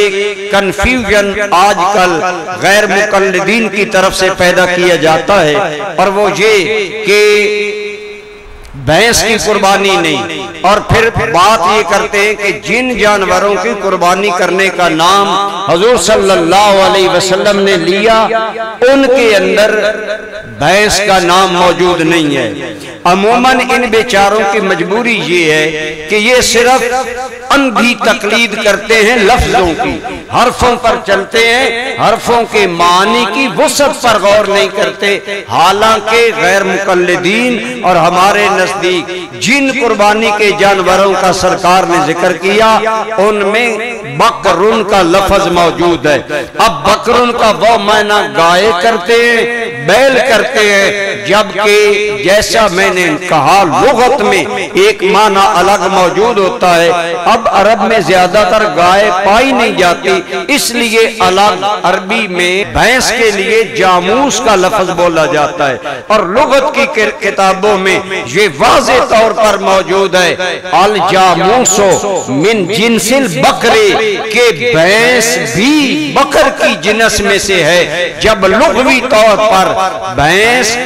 एक कंफ्यूजन आजकल गैर मुकल्लिदीन की तरफ से पैदा किया जाता है, और वो ये कि भैंस की कुर्बानी नहीं, और फिर बात ये करते हैं कि जिन जानवरों की कुर्बानी करने का नाम हुजूर सल्लल्लाहु अलैहि वसल्लम ने लिया उनके अंदर भैंस का नाम मौजूद नहीं है। अमूमन इन बेचारों की मजबूरी ये है कि ये सिर्फ अंधी तकलीद करते हैं, लफ्जों की, हरफों पर चलते हैं, हरफों के मानी की वुसअत पर गौर नहीं करते। हालांकि गैर मुकल्लिदीन और हमारे नजदीक जिन कुर्बानी के जानवरों का सरकार ने जिक्र किया उनमें बकरुन का लफ्ज मौजूद है। अब बकरुन का वो मायना गाय करते हैं, बैल करते हैं, जबकि जैसा मैंने कहा लुगत में एक माना अलग मौजूद होता है। अब अरब में ज्यादातर गाय पाई नहीं जाती, इसलिए अलग अरबी में भैंस के लिए जामूस का लफ्ज बोला जाता है, और लुगत की किताबों में ये वाज़े तौर पर मौजूद है अल जामूसो मिन जिनसिल बकरे, के भैंस भी बकर की जिनस में से है। जब लुग़वी तौर पर भैंस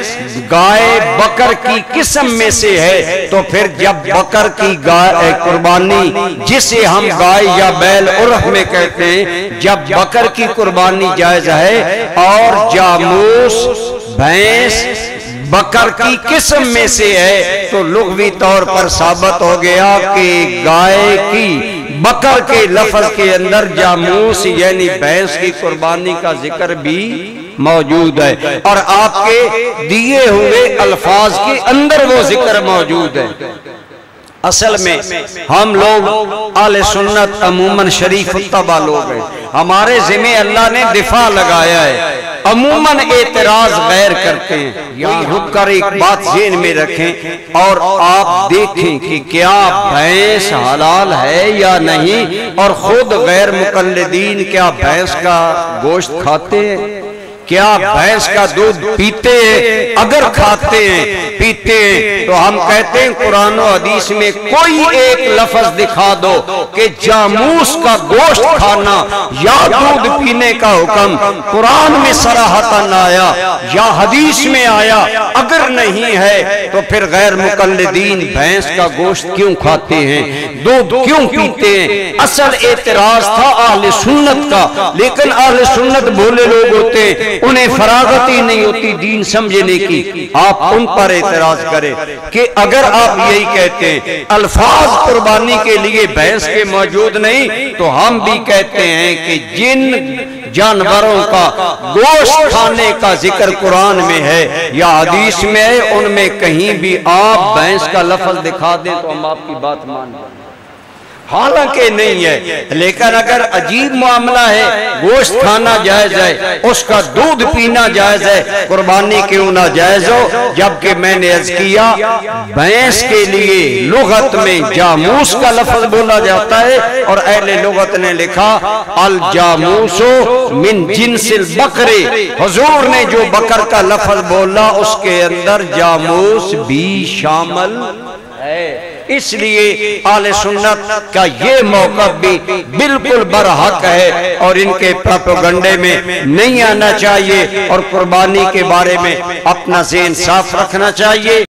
गाय बकर की किस्म में से है, तो फिर जब बकर की गाय कुर्बानी जिसे हम गाय या बैल उर्फ में कहते हैं, जब बकर की कुर्बानी जायज है और जामूस भैंस बकर की किस्म में से है, तो लुग़वी तौर पर साबित हो गया कि गाय की बकर के लफ्ज के अंदर जामूस यानी भैंस की कुर्बानी का जिक्र भी मौजूद है, और आपके दिए हुए अल्फाज के अंदर वो जिक्र मौजूद है। असल में हम लोग आले सुन्नत अमूमन शरीफ तबा लोग हैं, हमारे जिम्मे अल्लाह ने दिफा लगाया है, अमूमन एतराज गैर करते हैं। यहाँ रुक कर एक बात ज़हन में रखें और आप देखें कि क्या भैंस हलाल है या नहीं, और खुद गैर मुकल्लिदीन क्या भैंस का गोश्त खाते हैं, क्या भैंस का दूध पीते हैं? अगर खाते हैं पीते हैं तो हम कहते हैं कुरान और हदीस में कोई एक लफ्ज दिखा दो कि जामूस का गोश्त खाना या दूध पीने का हुक्म कुरान में सराहतन आया या हदीस में आया। अगर नहीं है तो फिर गैर मुकल्लिदीन भैंस का गोश्त क्यों खाते हैं, दूध क्यों पीते हैं? असल एतराज था अहले सुन्नत का, लेकिन अहले सुन्नत भोले लोग होते हैं, उन्हें फरागत ही नहीं होती दीन समझने की। आप उन पर एतराज करें कि अगर आप यही कहते हैं अल्फाज कुर्बानी के लिए भैंस के मौजूद नहीं, तो हम भी कहते हैं कि जिन जानवरों का गोश्त खाने का जिक्र कुरान में है या हदीस में है, उनमें कहीं भी आप भैंस का लफ्ज दिखा दें तो हम आपकी बात मान लें। हालांकि नहीं है, लेकिन अगर अजीब मामला है, गोश्त खाना जायज है, उसका दूध पीना जायज है, कुर्बानी क्यों ना जायज हो? जबकि मैंने अर्ज किया भैंस के लिए लुगत में जामूस का लफ्ज बोला जाता है, और अहले लुगत ने लिखा अल जामूसो मिन जिनसिल बकरे। हुजूर ने जो बकर का लफ्ज बोला उसके अंदर जामूस भी शामिल है। इसलिए आले सुन्नत का ये मौक़िफ़ भी बिल्कुल बरहक है और इनके प्रोपेगेंडे में नहीं आना चाहिए, और कुर्बानी के बारे में अपना ज़हन साफ रखना चाहिए।